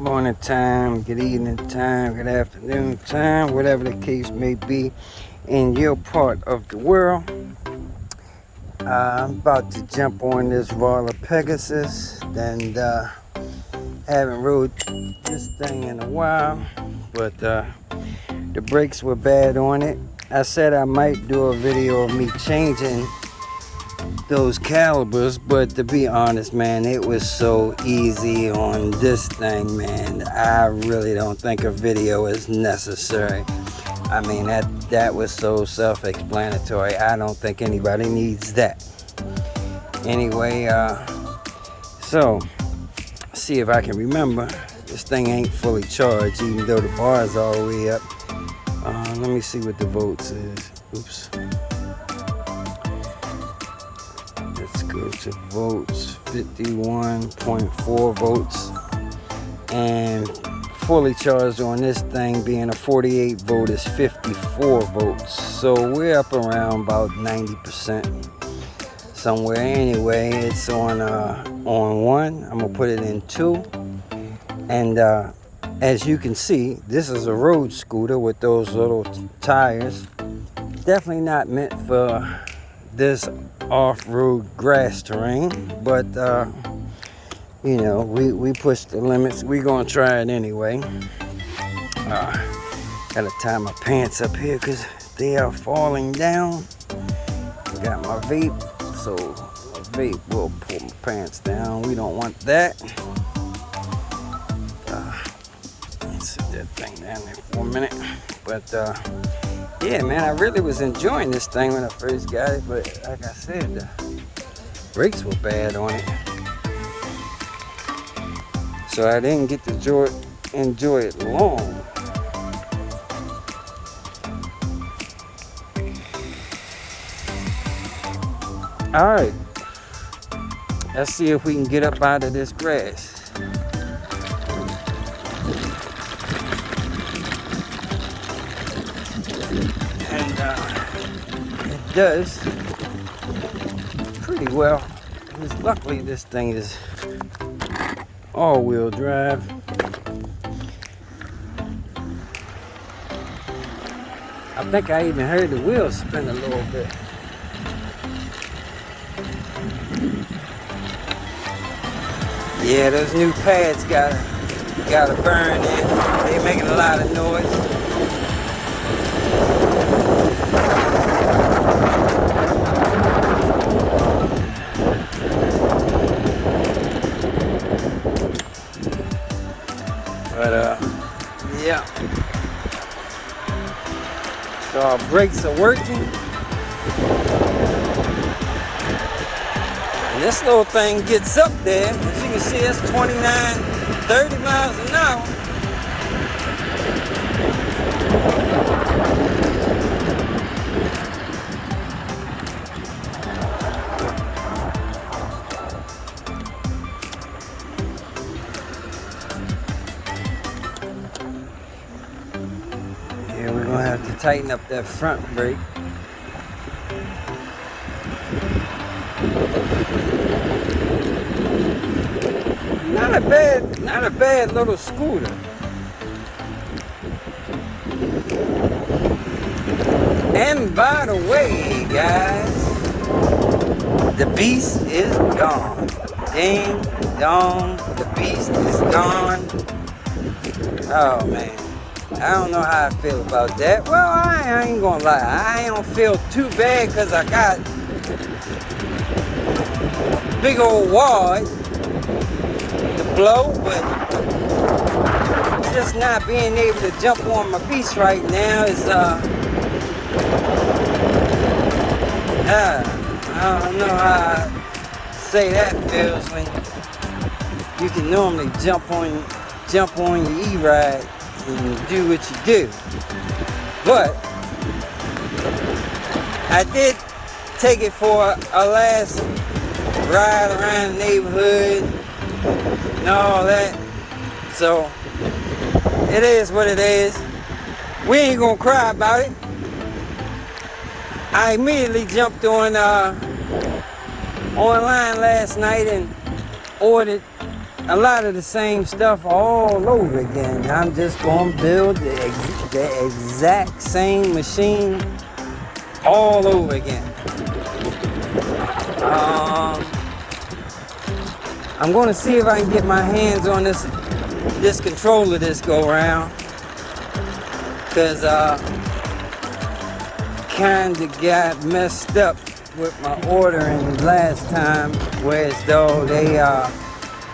morning time, good evening time, good afternoon time, whatever the case may be in your part of the world. I'm about to jump on this Varla Pegasus, and haven't rode this thing in a while, but the brakes were bad on it. I said I might do a video of me changing those calibers, but to be honest, man, it was so easy on this thing, man. I really don't think a video is necessary. I mean, that was so self-explanatory. I don't think anybody needs that. Anyway, so see if I can remember. This thing ain't fully charged, even though the bar's all the way up. Let me see what the volts is. Oops. Let's go to volts, 51.4 volts, and fully charged on this thing being a 48 volt is 54 volts. So we're up around about 90% somewhere. Anyway, it's on one. I'm gonna put it in two, and as you can see, this is a road scooter with those little tires. Definitely not meant for this off-road grass terrain, but you know, we push the limits. We're gonna try it anyway. Gotta tie my pants up here because they are falling down. Got my vape, so my vape will pull my pants down. We don't want that. Let's set that thing down there for a minute. But yeah, man, I really was enjoying this thing when I first got it, but like I said, the brakes were bad on it, so I didn't get to enjoy it long. All right, let's see if we can get up out of this grass. It does pretty well. Luckily, this thing is all-wheel drive. I think I even heard the wheels spin a little bit. Yeah, those new pads gotta burn in. They're making a lot of noise. But yeah. So our brakes are working. And this little thing gets up there. As you can see, it's 29, 30 miles an hour. We're gonna have to tighten up that front brake. Not a bad little scooter. And by the way, guys, the beast is gone. Ding dong, the beast is gone. Oh man. I don't know how I feel about that. Well, I ain't gonna lie. I don't feel too bad because I got a big old wad to blow, but just not being able to jump on my beast right now is I don't know how I say that feels when you can normally jump on your e-ride and do what you do. But I did take it for a last ride around the neighborhood and all that. So it is what it is. We ain't gonna cry about it. I immediately jumped on online last night and ordered a lot of the same stuff all over again. I'm just gonna build the exact same machine all over again. I'm gonna see if I can get my hands on this controller this go around, cause kinda got messed up with my ordering last time, whereas though they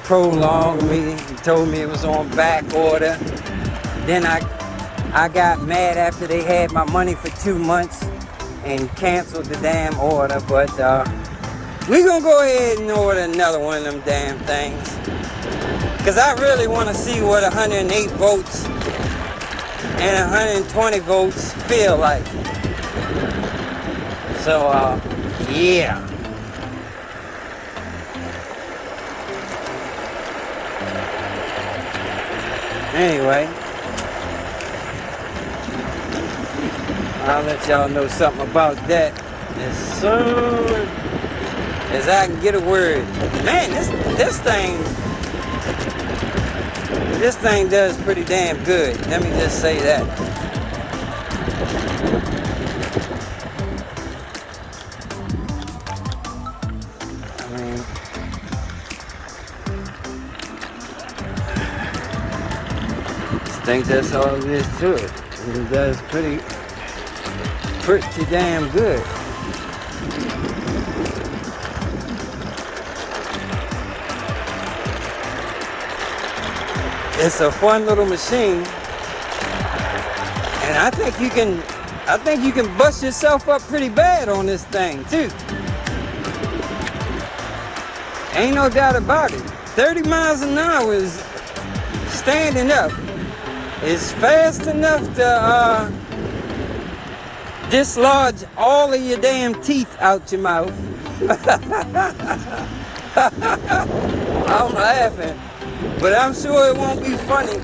prolonged me and told me it was on back order. Then I got mad after they had my money for 2 months and canceled the damn order, but we gonna go ahead and order another one of them damn things, cause I really want to see what 108 volts and 120 volts feel like. So yeah. Anyway, I'll let y'all know something about that as soon as I can get a word. Man, this thing does pretty damn good. Let me just say that. I mean, I think that's all there is to it. It does pretty damn good. It's a fun little machine, and I think you can bust yourself up pretty bad on this thing too. Ain't no doubt about it. 30 miles an hour is standing up. It's fast enough to dislodge all of your damn teeth out your mouth. I'm laughing, but I'm sure it won't be funny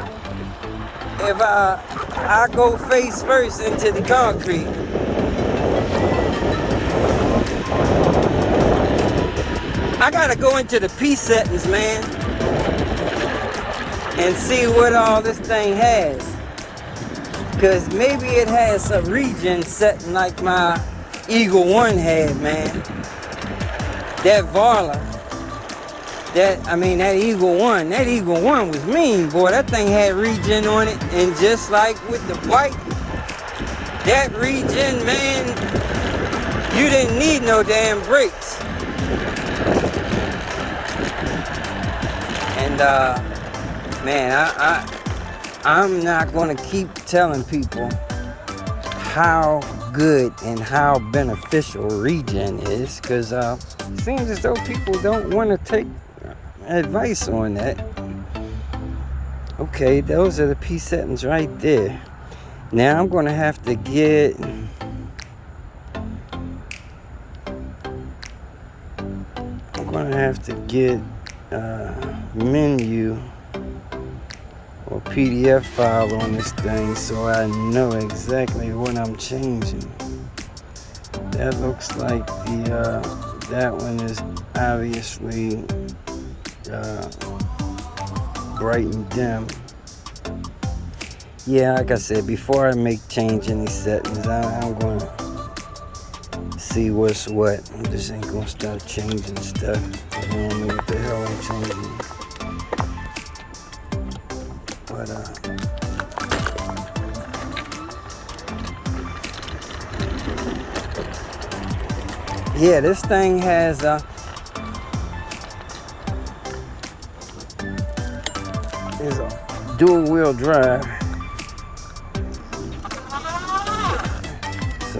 if I go face first into the concrete. I gotta go into the P settings, man, and see what all this thing has. Cause maybe it has a region setting like my Eagle 1 had, man. That Varla, that Eagle 1, that Eagle 1 was mean, boy. That thing had region on it, and just like with the bike, that region, man, you didn't need no damn brakes. And man, I'm not gonna keep telling people how good and how beneficial regen is, because it seems as though people don't want to take advice on that. Okay, those are the P settings right there. Now I'm gonna have to get menu or PDF file on this thing so I know exactly what I'm changing. That looks like that one is obviously bright and dim. Yeah, like I said, before I make change in these settings, I'm going to see what's what. I just ain't going to start changing stuff. I don't know what the hell I'm changing. But yeah, this thing has is a dual wheel drive. So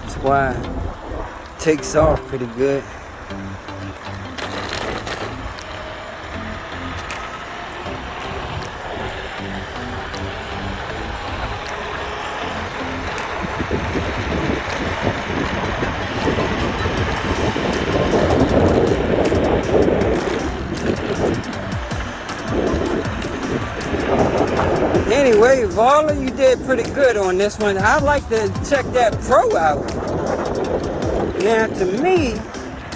that's why it takes off pretty good. Anyway, Varla, you did pretty good on this one. I'd like to check that Pro out. Now, to me,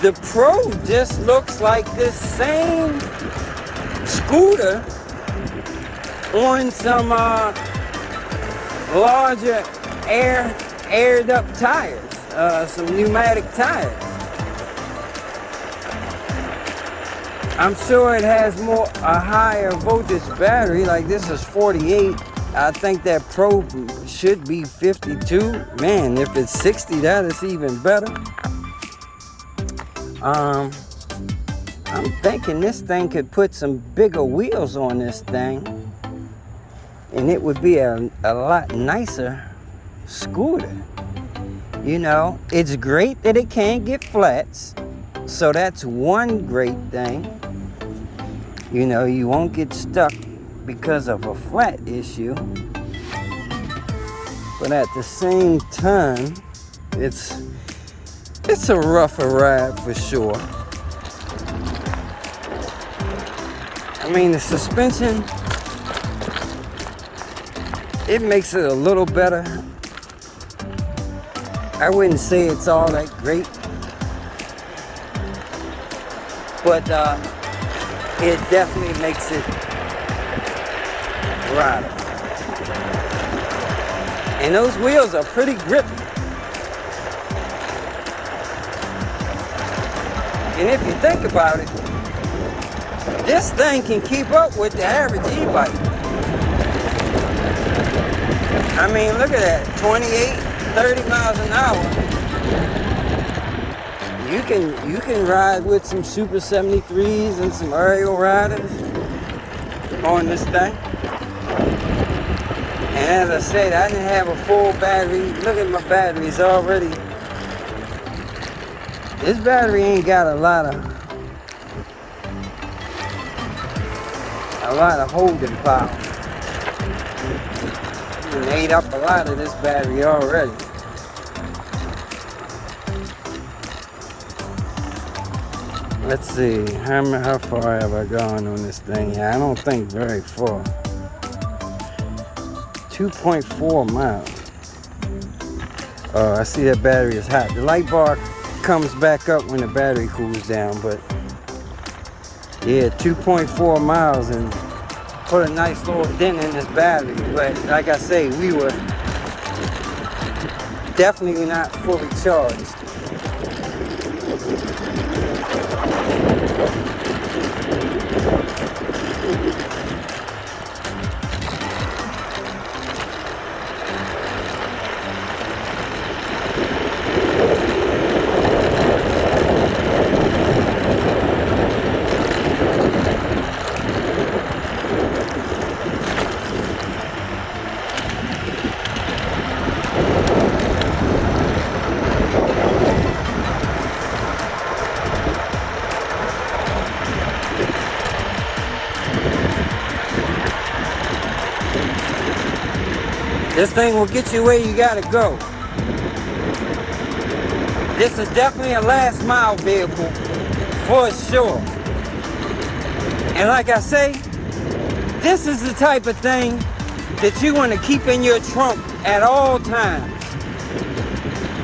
The Pro just looks like this same scooter on some larger aired up tires, some pneumatic tires. I'm sure it has a higher voltage battery. Like this is 48. I think that Pro should be 52. Man, if it's 60, that is even better. I'm thinking this thing could put some bigger wheels on this thing, and it would be a lot nicer scooter. You know, it's great that it can't get flats, so that's one great thing. You know, you won't get stuck because of a flat issue, but at the same time, it's a rougher ride for sure. I mean, the suspension, it makes it a little better. I wouldn't say it's all that great, but it definitely makes it rideable. And those wheels are pretty grippy. And if you think about it, this thing can keep up with the average e-bike. I mean, look at that, 28, 30 miles an hour. You can ride with some Super 73s and some aerial riders on this thing. And as I said, I didn't have a full battery. Look at my batteries already. This battery ain't got a lot of holding power. It ate up a lot of this battery already. Let's see, how far have I gone on this thing? Yeah, I don't think very far. 2.4 miles. Oh, I see that battery is hot. The light bar comes back up when the battery cools down, but yeah, 2.4 miles and put a nice little dent in this battery. But like I say, we were definitely not fully charged. This thing will get you where you gotta go. This is definitely a last mile vehicle for sure. And like I say, this is the type of thing that you want to keep in your trunk at all times.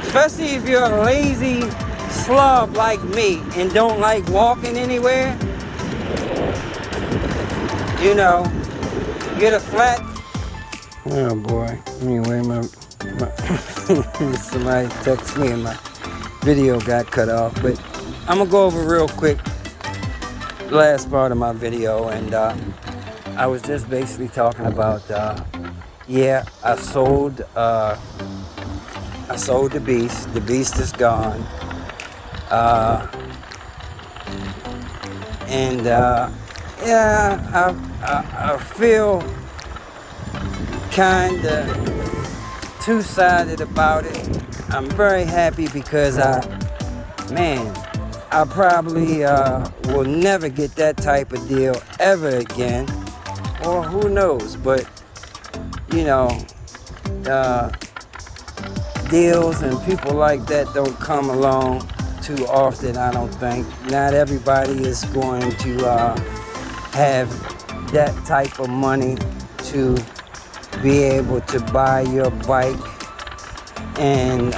Especially if you're a lazy slob like me and don't like walking anywhere. You know, get a flat. Oh boy, anyway, somebody texted me and my video got cut off, but I'm gonna go over real quick the last part of my video, and I was just basically talking about, yeah, I sold the beast. The beast is gone, and yeah, I feel kinda two-sided about it. I'm very happy because I probably will never get that type of deal ever again, or who knows, but you know, deals and people like that don't come along too often, I don't think. Not everybody is going to have that type of money to be able to buy your bike and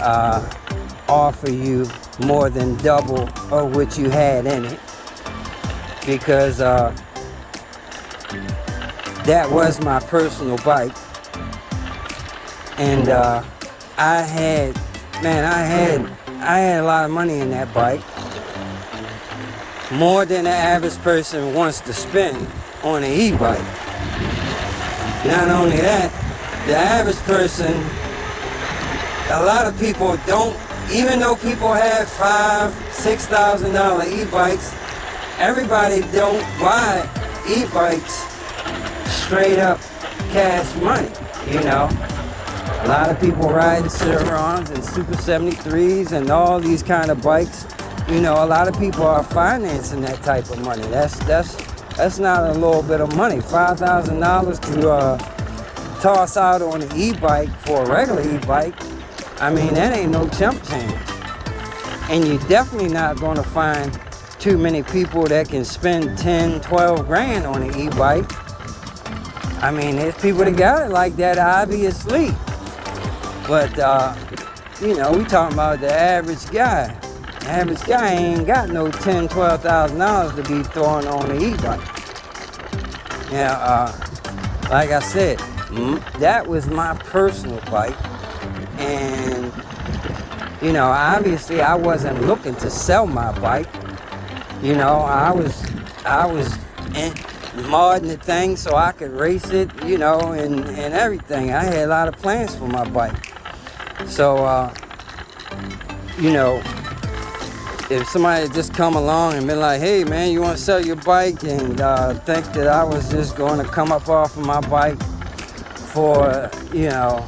offer you more than double of what you had in it, because that was my personal bike. And I had a lot of money in that bike, more than the average person wants to spend on an e-bike. Not only that, the average person, a lot of people don't, even though people have $5,000-$6,000 e-bikes, everybody don't buy e-bikes straight up cash money, you know. A lot of people ride Citroens and Super 73s and all these kind of bikes. You know, a lot of people are financing that type of money. That's not a little bit of money. $5,000 to toss out on an e-bike for a regular e-bike. I mean, that ain't no chump change. And you're definitely not going to find too many people that can spend 10, 12 grand on an e-bike. I mean, there's people that got it like that, obviously. But, you know, we talking about the average guy. The average guy ain't got no $10,000, $12,000 to be throwing on the e-bike. Yeah, like I said, that was my personal bike. And, you know, obviously I wasn't looking to sell my bike. You know, I was modding the thing so I could race it, you know, and everything. I had a lot of plans for my bike. So, you know, if somebody just come along and been like, hey man, you want to sell your bike, and think that I was just going to come up off of my bike for, you know,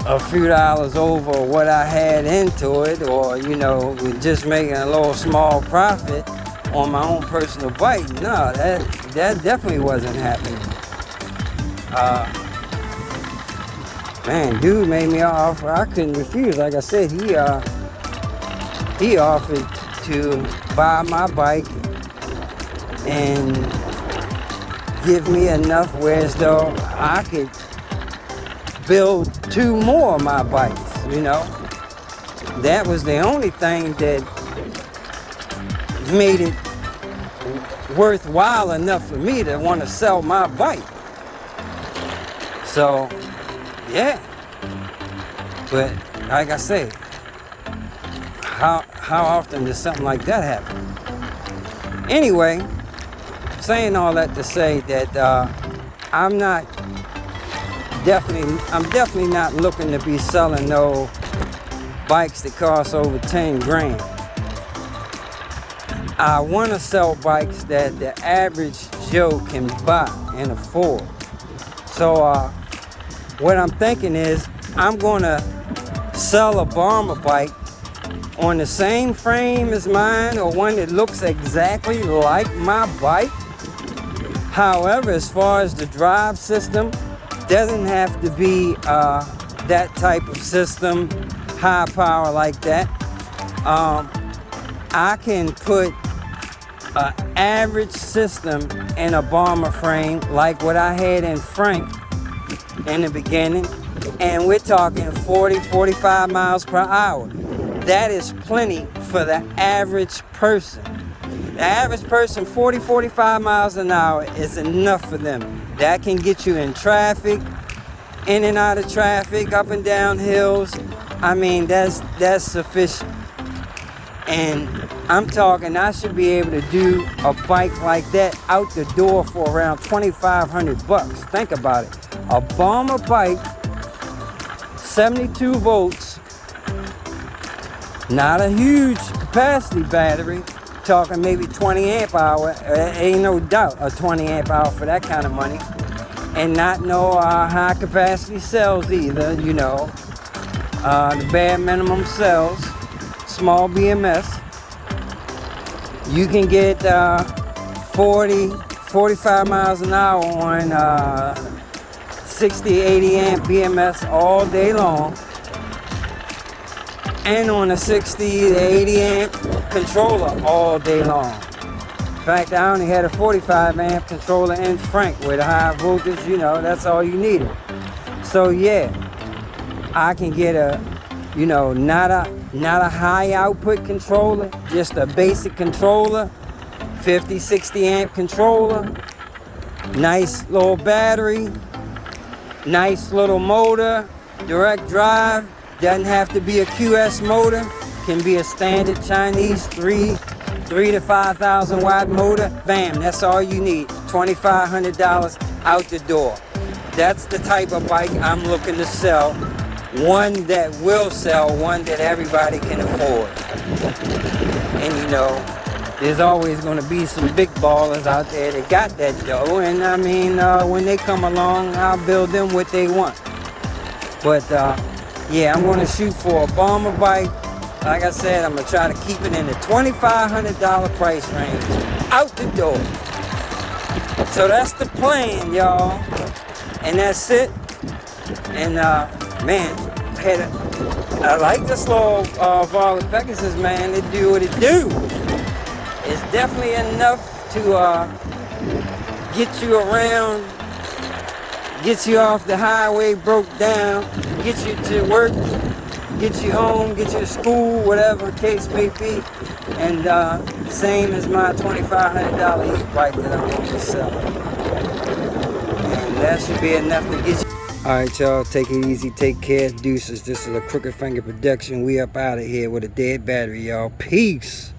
a few dollars over what I had into it, or, you know, just making a little small profit on my own personal bike, no, that definitely wasn't happening. Man, dude made me an offer I couldn't refuse. Like I said, he offered to buy my bike and give me enough where as though I could build 2 more of my bikes, you know. That was the only thing that made it worthwhile enough for me to want to sell my bike. So, yeah. But like I say, how often does something like that happen? Anyway, saying all that to say that I'm definitely not looking to be selling no bikes that cost over 10 grand. I want to sell bikes that the average Joe can buy and afford. So what I'm thinking is I'm going to sell a bomber bike on the same frame as mine, or one that looks exactly like my bike. However, as far as the drive system, doesn't have to be that type of system, high power like that. I can put an average system in a bomber frame like what I had in Frank in the beginning, and we're talking 40, 45 miles per hour. That is plenty for the average person. The average person, 40, 45 miles an hour is enough for them. That can get you in traffic, in and out of traffic, up and down hills. I mean, that's sufficient. And I'm talking, I should be able to do a bike like that out the door for around $2,500. Think about it. A bomber bike, 72 volts, not a huge capacity battery, talking maybe 20 amp hour, ain't no doubt a 20 amp hour for that kind of money. And not no high capacity cells either, you know. The bare minimum cells, small BMS. You can get 40, 45 miles an hour on 60, 80 amp BMS all day long. And on a 60 to 80 amp controller all day long. In fact, I only had a 45 amp controller in Frank with a high voltage, you know, that's all you needed. So yeah, I can get a You know, not a high output controller, just a basic controller, 50, 60 amp controller, nice little battery, nice little motor, direct drive, doesn't have to be a QS motor, can be a standard Chinese 3 to 5,000 watt motor. Bam, that's all you need. $2,500 out the door. That's the type of bike I'm looking to sell. One that will sell, one that everybody can afford. And you know, there's always going to be some big ballers out there that got that dough. And I mean, when they come along, I'll build them what they want. But yeah, I'm going to shoot for a bomber bike. Like I said, I'm going to try to keep it in the $2,500 price range. Out the door. So that's the plan, y'all. And that's it. And man, I like this little Varla Pegasus, man. It do what it do. It's definitely enough to get you around, get you off the highway broke down, get you to work, get you home, get you to school, whatever the case may be. And same as my $2,500 e-bike that I'm going to sell. And that should be enough to get you. Alright, y'all, take it easy, take care, deuces. This is a Crooked Finger production. We up out of here with a dead battery, y'all. Peace.